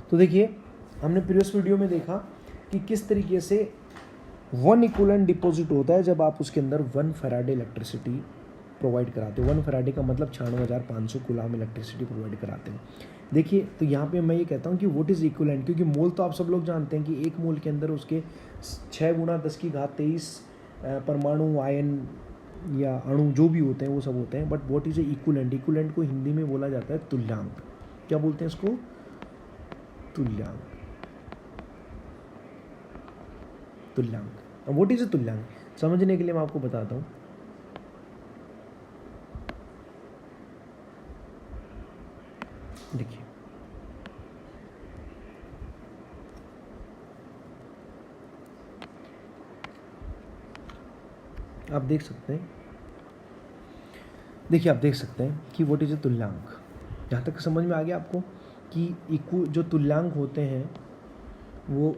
तो देखिए हमने प्रीवियस वीडियो में देखा कि किस तरीके से 1 इक्विवेलेंट डिपॉजिट होता है जब आप उसके अंदर 1 फैराडे इलेक्ट्रिसिटी प्रोवाइड कराते हो। 1 फैराडे का मतलब 96,500 कूलाम इलेक्ट्रिसिटी प्रोवाइड कराते हैं। देखिए तो यहाँ पे मैं ये कहता हूँ कि व्हाट इज़ इक्विवेलेंट, क्योंकि मोल तो आप सब लोग जानते हैं कि एक मोल के अंदर उसके 6 × 10⁻23 परमाणु, आयन या अणु जो भी होते हैं वो सब होते हैं। But what is equivalent, equivalent को हिंदी में बोला जाता है तुल्यांक। क्या बोलते हैं इसको? तुल्यांक। तुल्यांक। व्हाट इज अ तुल्यांक समझने के लिए मैं आपको बताता हूँ। देखिए आप देख सकते हैं, देखिए आप देख सकते हैं कि व्हाट इज अ तुल्यांक। यहाँ तक समझ में आ गया आपको कि जो तुल्यांक होते हैं वो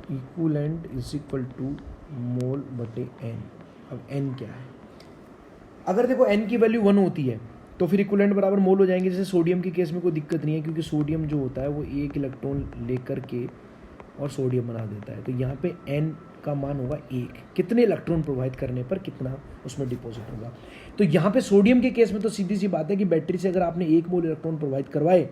इक्विवेलेंट इज इक्वल टू मोल बटे एन। अब एन क्या है? अगर देखो एन की वैल्यू 1 होती है तो फिर इक्विवेलेंट बराबर मोल हो जाएंगे। जैसे सोडियम के केस में कोई दिक्कत नहीं है, क्योंकि सोडियम जो होता है वो 1 इलेक्ट्रॉन लेकर के और सोडियम बना देता है। तो यहाँ पे एन का मान होगा 1, कितने इलेक्ट्रॉन प्रोवाइड करने पर कितना उसमें डिपॉजिट होगा। तो यहाँ पे सोडियम के केस में तो सीधी सी बात है कि बैटरी से अगर आपने 1 मोल इलेक्ट्रॉन प्रोवाइड करवाए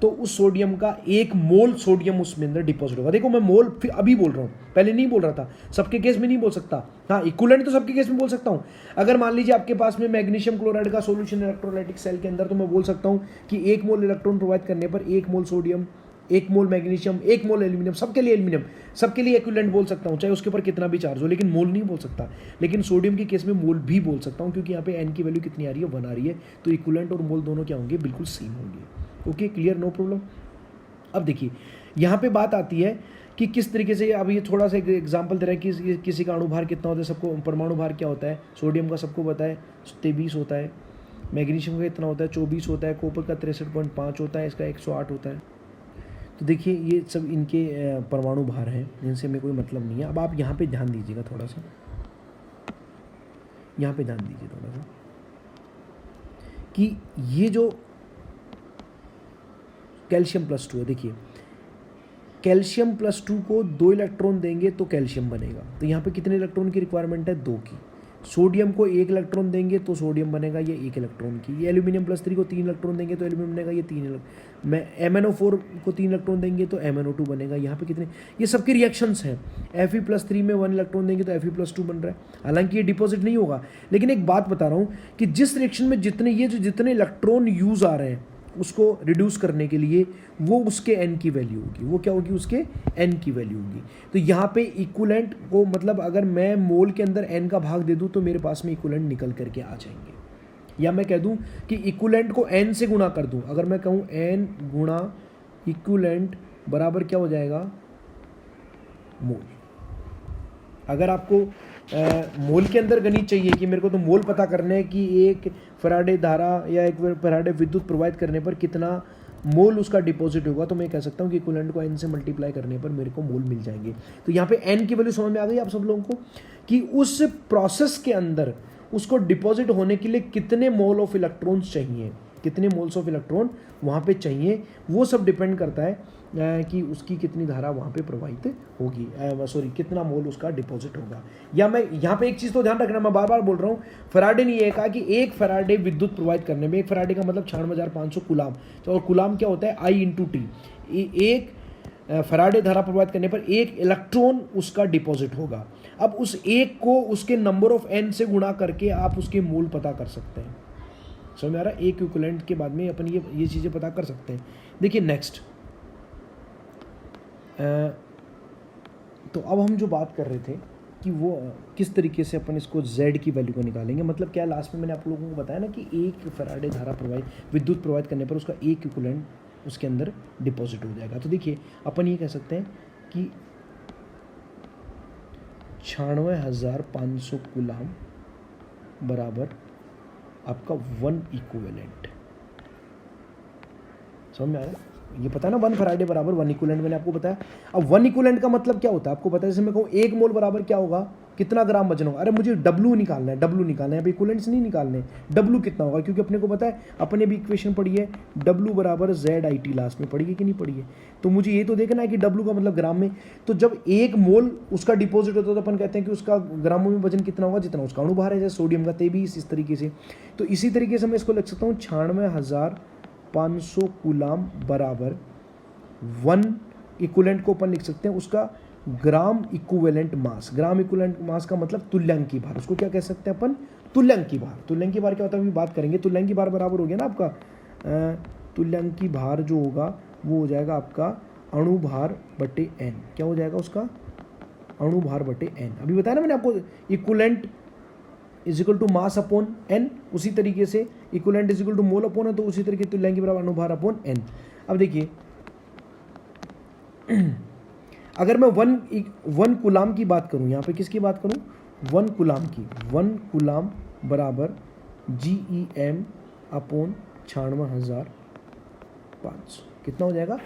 तो उस सोडियम का 1 मोल सोडियम उसमें अंदर डिपॉजिट होगा। देखो मैं मोल फिर अभी बोल रहा हूँ, पहले नहीं बोल रहा था। सबके केस में नहीं बोल सकता, हाँ इक्विवेलेंट तो सबके केस में बोल सकता हूँ। अगर मान लीजिए आपके पास में मैग्नीशियम क्लोराइड का सॉल्यूशन इलेक्ट्रोलाइटिक सेल के अंदर, तो मैं बोल सकता हूँ कि 1 मोल इलेक्ट्रॉन प्रोवाइड करने पर 1 मोल सोडियम, 1 मोल मैग्नीशियम, 1 मोल एल्यूमिनियम, सबके लिए एल्यूमिनियम, सबके लिए इक्विवेलेंट बोल सकता हूँ, चाहे उसके ऊपर कितना भी चार्ज हो, लेकिन मोल नहीं बोल सकता। लेकिन सोडियम के केस में मोल भी बोल सकता हूँ, क्योंकि यहाँ पे एन की वैल्यू कितनी आ रही है? 1 आ रही है। तो इक्विवेलेंट और मोल दोनों क्या होंगे? बिल्कुल सेम होंगे। Okay, clear, no problem. अब देखिए यहाँ पे बात आती है कि किस तरीके से, अब ये थोड़ा सा एग्जांपल दे रहा है कि किसी का अणु भार कितना होता है। सबको परमाणु भार क्या होता है? सोडियम का सबको पता है 23 होता है, मैग्नीशियम का कितना होता है? 24 होता है, कॉपर का 63.5 होता है, इसका 108 होता है। तो देखिए ये सब इनके परमाणु भार हैं, जिनसे हमें कोई मतलब नहीं है। अब आप यहाँ पे ध्यान दीजिएगा थोड़ा सा, यहाँ पे ध्यान दीजिए थोड़ा सा कि ये जो कैल्शियम +2 है, देखिए कैल्शियम +2 को 2 इलेक्ट्रॉन देंगे तो कैल्शियम बनेगा। तो यहाँ पे कितने इलेक्ट्रॉन की रिक्वायरमेंट है? 2 की। सोडियम को 1 इलेक्ट्रॉन देंगे तो सोडियम बनेगा, ये 1 इलेक्ट्रॉन की। ये एल्यूमिनियम +3 को 3 इलेक्ट्रॉन देंगे तो एल्यूमिनियम बनेगा, ये 3 इलेक्ट्रॉन। मैं MnO4 को 3 इलेक्ट्रॉन देंगे तो MnO2 बनेगा। यहाँ पे कितने? ये सबके रिएक्शंस हैं। Fe+3 में 1 इलेक्ट्रॉन देंगे तो Fe+2 बन रहा है। हालांकि ये डिपॉजिट नहीं होगा, लेकिन एक बात बता रहा हूँ कि जिस रिएक्शन में जितने इलेक्ट्रॉन यूज आ रहे हैं उसको रिड्यूस करने के लिए वो उसके n की वैल्यू होगी। वो क्या होगी? उसके n की वैल्यू होगी। तो यहाँ पे इक्विवेलेंट को मतलब अगर मैं मोल के अंदर n का भाग दे दूँ तो मेरे पास में इक्विवेलेंट निकल करके आ जाएंगे। या मैं कह दूँ कि इक्विवेलेंट को n से गुणा कर दूँ, अगर मैं कहूँ n गुणा इक्विवेलेंट बराबर क्या हो जाएगा? मोल। अगर आपको मोल के अंदर गणित चाहिए कि मेरे को तो मोल पता करना है कि 1 फैराडे धारा या 1 फैराडे विद्युत प्रोवाइड करने पर कितना मोल उसका डिपॉजिट होगा, तो मैं कह सकता हूँ कि इक्विवेलेंट को n से मल्टीप्लाई करने पर मेरे को मोल मिल जाएंगे। तो यहाँ पे n की वैल्यू समझ में आ गई आप सब लोगों को कि उस प्रोसेस के अंदर उसको डिपॉजिट होने के लिए कितने मोल ऑफ इलेक्ट्रॉन्स चाहिए, कितने मोल्स ऑफ इलेक्ट्रॉन वहाँ पे चाहिए। वो सब डिपेंड करता है कि उसकी कितनी धारा वहाँ पे प्रवाहित होगी, कितना मोल उसका डिपॉजिट होगा। या मैं यहाँ पे एक चीज़ तो ध्यान रखना, मैं बार बार बोल रहा हूँ, फैराडे ने ये कहा कि 1 फैराडे विद्युत प्रोवाइड करने में, 1 फैराडे का मतलब 96,500 कूलाम। तो और कूलाम क्या होता है? I/T। 1 फैराडे धारा प्रोवाइड करने पर 1 इलेक्ट्रॉन उसका डिपॉजिट होगा। अब उस 1 को उसके नंबर ऑफ n से गुणा करके आप उसके मोल पता कर सकते हैं। समझ में आ रहा है? एक इक्विवेलेंट के बाद में अपन ये चीज़ें पता कर सकते हैं। देखिए नेक्स्ट, तो अब हम जो बात कर रहे थे कि वो किस तरीके से अपन इसको Z की वैल्यू को निकालेंगे। मतलब क्या, लास्ट में मैंने आप लोगों को बताया ना कि 1 फैराडे धारा विद्युत प्रोवाइड करने पर उसका 1 इक्विवेलेंट उसके अंदर डिपॉजिट हो जाएगा। तो देखिए अपन ये कह सकते हैं कि 96,500 कूलाम बराबर आपका 1 इक्विवेलेंट। समझ में आया? ये पता है ना, 1 फैराडे बराबर 1 इक्विवेलेंट, मैंने आपको बताया। अब 1 इक्विवेलेंट का मतलब क्या होता है आपको पता है? जैसे मैं कहूँ 1 मोल बराबर क्या होगा? कितना ग्राम वजन होगा, अरे मुझे डब्लू निकालना है, डब्लू निकालना है, यहाँ पे इक्विवेलेंट्स नहीं निकालने, डब्लू कितना होगा, क्योंकि अपने को पता है, अपने भी इक्वेशन पढ़ी है, डब्लू बराबर जेड आई टी, लास्ट में पढ़ी है कि नहीं पढ़ी है। तो मुझे ये तो देखना है कि डब्लू का मतलब ग्राम में, तो जब 1 मोल उसका डिपॉजिट होता है तो अपन कहते हैं कि उसका ग्रामों में वजन कितना होगा, जितना उसका अणुभार है, जैसे सोडियम का 23 इस तरीके से। तो इसी तरीके से मैं इसको लिख सकता हूँ 96,500 कूलाम बराबर 1 इक्विवेलेंट को अपन लिख सकते हैं उसका gram equivalent mass. Gram equivalent mass का मतलब तुल्यांकी भार, उसको क्या कह सकते हैं अपन, तुल्यांकी भार। तुल्यांकी भार क्या होता है अभी बात करेंगे। तुल्यांकी भार बराबर हो गया ना आपका, तुल्यांकी भार जो होगा वो हो जाएगा आपका अणुभार बटे n। क्या हो जाएगा उसका, अणुभार बटे n। अभी बताया ना मैंने आपको, equivalent is equal to mass upon n, उसी तरीके से equivalent is equal to mole upon है, तो उसी तरीके तुल्यांकी बराबर अणुभार अपॉन n। अब देखिए अगर मैं 1 कूलाम की बात करूं, यहाँ पे किसकी बात करूं, 1 कूलाम की, 1 कूलाम बराबर GeM अपॉन 96,500, कितना हो जाएगा,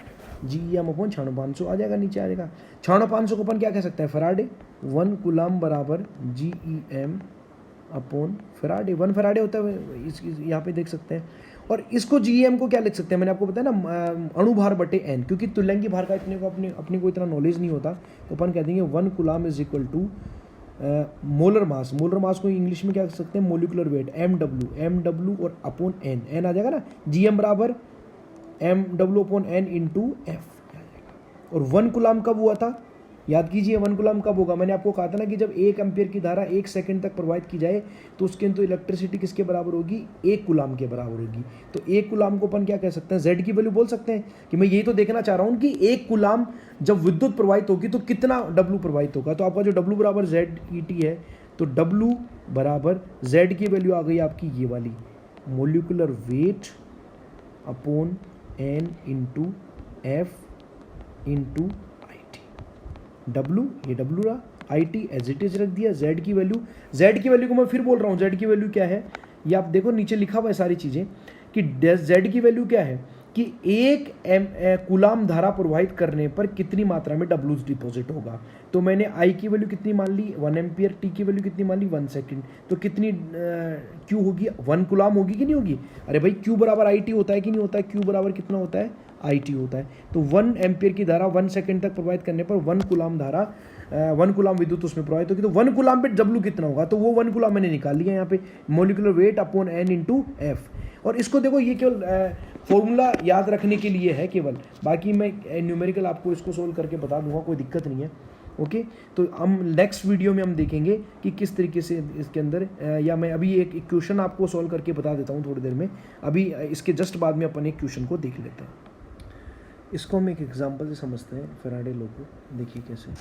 GeM अपॉन 96,500 आ जाएगा, नीचे आ जाएगा। 96,500 को अपन क्या कह सकते हैं, फराडे। 1 कूलाम बराबर GeM अपॉन फराडे, 1 फराडे होता है, इस यहाँ पे देख सकते हैं। और इसको GeM को क्या लिख सकते हैं, मैंने आपको बताया ना, अणुभार बटे n, क्योंकि तुल्यांकी भार का अपने को इतना नॉलेज नहीं होता, तो अपन कह देंगे 1 coulomb is equal to molar mass. Molar mass को इंग्लिश में क्या कह सकते हैं, मोलिकुलर वेट, MW और अपॉन n आ जाएगा ना। GM बराबर MW upon n into F, और 1 कूलाम कब हुआ था, याद कीजिए 1 कूलाम कब होगा, मैंने आपको कहा था ना कि जब 1 एम्पियर की धारा 1 सेकंड तक प्रवाहित की जाए तो उसके अंदर इलेक्ट्रिसिटी किसके बराबर होगी, 1 कूलाम के बराबर होगी। तो 1 कूलाम को अपन क्या कह सकते हैं, Z की वैल्यू बोल सकते हैं, कि मैं यही तो देखना चाह रहा हूँ कि 1 कूलाम जब विद्युत प्रवाहित होगी तो कितना W प्रवाहित होगा। तो आपका जो W बराबर ZET है, तो W बराबर Z की वैल्यू आ गई आपकी ये वाली, molecular weight upon n into F into W, ये W रहा, IT एज इट इज रख दिया। Z की वैल्यू को मैं फिर बोल रहा हूँ, Z की वैल्यू क्या है, ये आप देखो नीचे लिखा हुआ है सारी चीज़ें, कि Z की वैल्यू क्या है, कि 1 कूलाम धारा प्रवाहित करने पर कितनी मात्रा में W डिपॉजिट होगा। तो मैंने I की वैल्यू कितनी मान ली, 1 एम्पियर, T की वैल्यू कितनी मान ली, 1 सेकेंड, तो कितनी Q होगी, 1 कूलाम होगी कि नहीं होगी। अरे भाई Q बराबर IT होता है कि नहीं होता है, Q बराबर कितना होता है, IT होता है। तो 1 एम्पियर की धारा 1 सेकंड तक प्रवाहित करने पर 1 कूलाम धारा 1 कूलाम विद्युत उसमें प्रवाहित होगी। तो 1 कूलाम पे W कितना होगा, तो वो 1 कूलाम मैंने निकाल लिया यहाँ पे, molecular weight upon n into F। और इसको देखो, ये केवल फॉर्मूला याद रखने के लिए है केवल, बाकी मैं न्यूमेरिकल आपको इसको सोल्व करके बता दूंगा, कोई दिक्कत नहीं है। ओके, तो हम नेक्स्ट वीडियो में हम देखेंगे कि किस तरीके से इसके अंदर, या मैं अभी एक क्वेश्चन आपको सोल्व करके बता देता हूँ थोड़ी देर में, अभी इसके जस्ट बाद में अपन एक क्वेश्चन को देख लेते हैं। इसको हम एक एग्जांपल से समझते हैं, फैराडे लॉ को, देखिए कैसे।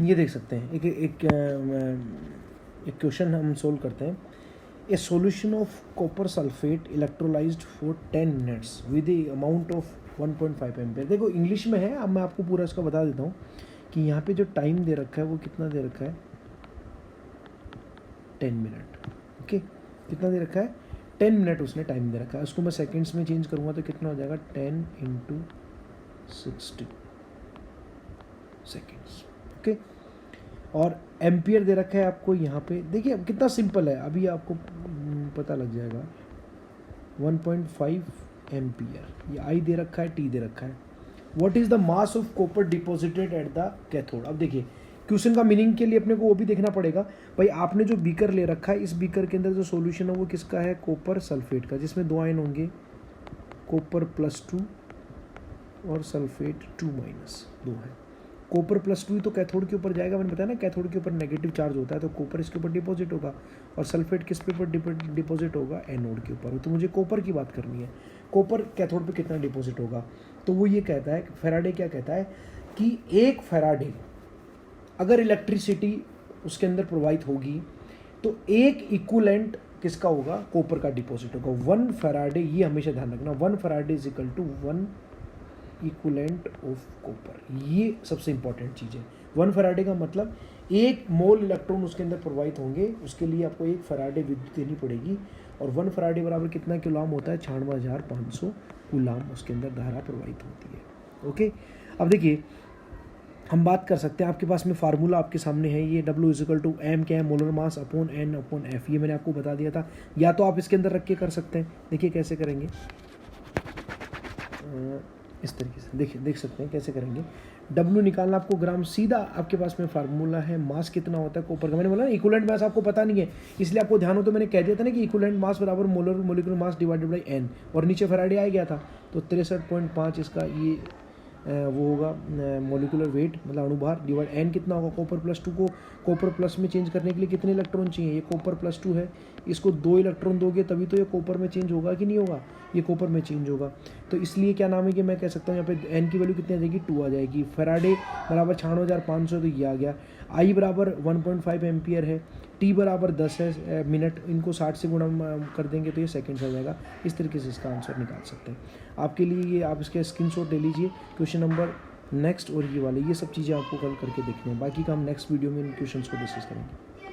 ये देख सकते हैं, एक क्वेश्चन हम सोल्व करते हैं। ए solution of copper sulphate electrolysed for 10 minutes with the amount of 1.5 ampere. देखो इंग्लिश में है, अब मैं आपको पूरा इसका बता देता हूँ कि यहाँ पे जो टाइम दे रखा है वो कितना दे रखा है, 10 मिनट। ओके, कितना दे रखा है, 10 मिनट उसने टाइम दे रखा है। उसको मैं सेकंड्स में चेंज करूँगा तो कितना हो जाएगा, 10 इंटू 60 सेकेंड्स। ओके, और एम्पियर दे रखा है आपको यहाँ पे, देखिए अब कितना सिंपल है, अभी आपको पता लग जाएगा। 1.5 एम्पियर, ये आई दे रखा है, टी दे रखा है। What is the mass of copper deposited at the cathode. अब देखिए क्वेश्चन का मीनिंग के लिए अपने को वो भी देखना पड़ेगा। भाई आपने जो बीकर ले रखा है, इस बीकर के अंदर जो सॉल्यूशन है वो किसका है, कॉपर सल्फेट का, जिसमें 2 आयन होंगे, कॉपर +2 और सल्फेट 2 है। कॉपर +2 ही तो कैथोड के ऊपर जाएगा, मैंने बताया ना, कैथोड के ऊपर नेगेटिव चार्ज होता है, तो कॉपर इसके ऊपर डिपॉजिट होगा, और सल्फेट किस पे ऊपर डिपॉजिट होगा, एनोड के ऊपर। तो मुझे कॉपर की बात करनी है, कॉपर कैथोड पे कितना डिपॉजिट होगा। तो वो ये कहता है, फैराडे क्या कहता है कि 1 फैराडे अगर इलेक्ट्रिसिटी उसके अंदर प्रवाहित होगी तो 1 इक्विवेलेंट किसका होगा, कॉपर का डिपॉजिट होगा। 1 फैराडे, ये हमेशा ध्यान रखना, 1 faraday is equal to 1 equivalent of copper. ये सबसे इंपॉर्टेंट चीज़ है। 1 फैराडे का मतलब 1 मोल इलेक्ट्रॉन उसके अंदर प्रवाहित होंगे, उसके लिए आपको 1 फैराडे विद्युत देनी पड़ेगी। और 1 फैराडे बराबर कितना कूलाम होता है, 96,500 कूलाम उसके अंदर धारा प्रवाहित होती है। ओके, अब देखिए हम बात कर सकते हैं, आपके पास में फार्मूला आपके सामने है, ये W इजिकल टू एम क्या है, molar mass upon N upon F, ये मैंने आपको बता दिया था। या तो आप इसके अंदर रख के कर सकते हैं, देखिए कैसे करेंगे, इस तरीके से देखिए, देख सकते हैं कैसे करेंगे। W निकालना आपको ग्राम, सीधा आपके पास में फार्मूला है, मास कितना होता है कॉपर का, मैंने बोला ना इक्विवेलेंट मास आपको पता नहीं है, इसलिए आपको ध्यान हो तो मैंने कह दिया था ना कि इक्विवेलेंट मास बराबर molar molecular mass divided by N, और नीचे फैराडे आ गया था, तो 63.5 इसका ये वो होगा मोलिकुलर वेट, मतलब अणुभार, डिवाइड N कितना होगा, कॉपर प्लस 2 को कॉपर प्लस में चेंज करने के लिए कितने इलेक्ट्रॉन चाहिए, ये कॉपर प्लस 2 है, इसको 2 इलेक्ट्रॉन दोगे तभी तो ये कॉपर में चेंज होगा कि नहीं होगा, ये कॉपर में चेंज होगा। तो इसलिए क्या नाम है कि मैं कह सकता हूँ यहाँ पे N की वैल्यू कितनी आ जाएगी, 2 आ जाएगी। फैराडे बराबर 96,500, तो ये आ गया। I बराबर 1.5 एम्पियर है, T बराबर 10 है मिनट, इनको 60 से गुणा कर देंगे तो ये सेकंड्स आ जाएगा। इस तरीके से इसका आंसर निकाल सकते हैं। आपके लिए ये आप इसके स्क्रीनशॉट ले लीजिए, क्वेश्चन नंबर नेक्स्ट और ये वाले, ये सब चीज़ें आपको कल करके देखने हैं, बाकी का हम नेक्स्ट वीडियो में इन क्वेश्चंस को डिस्कस करेंगे।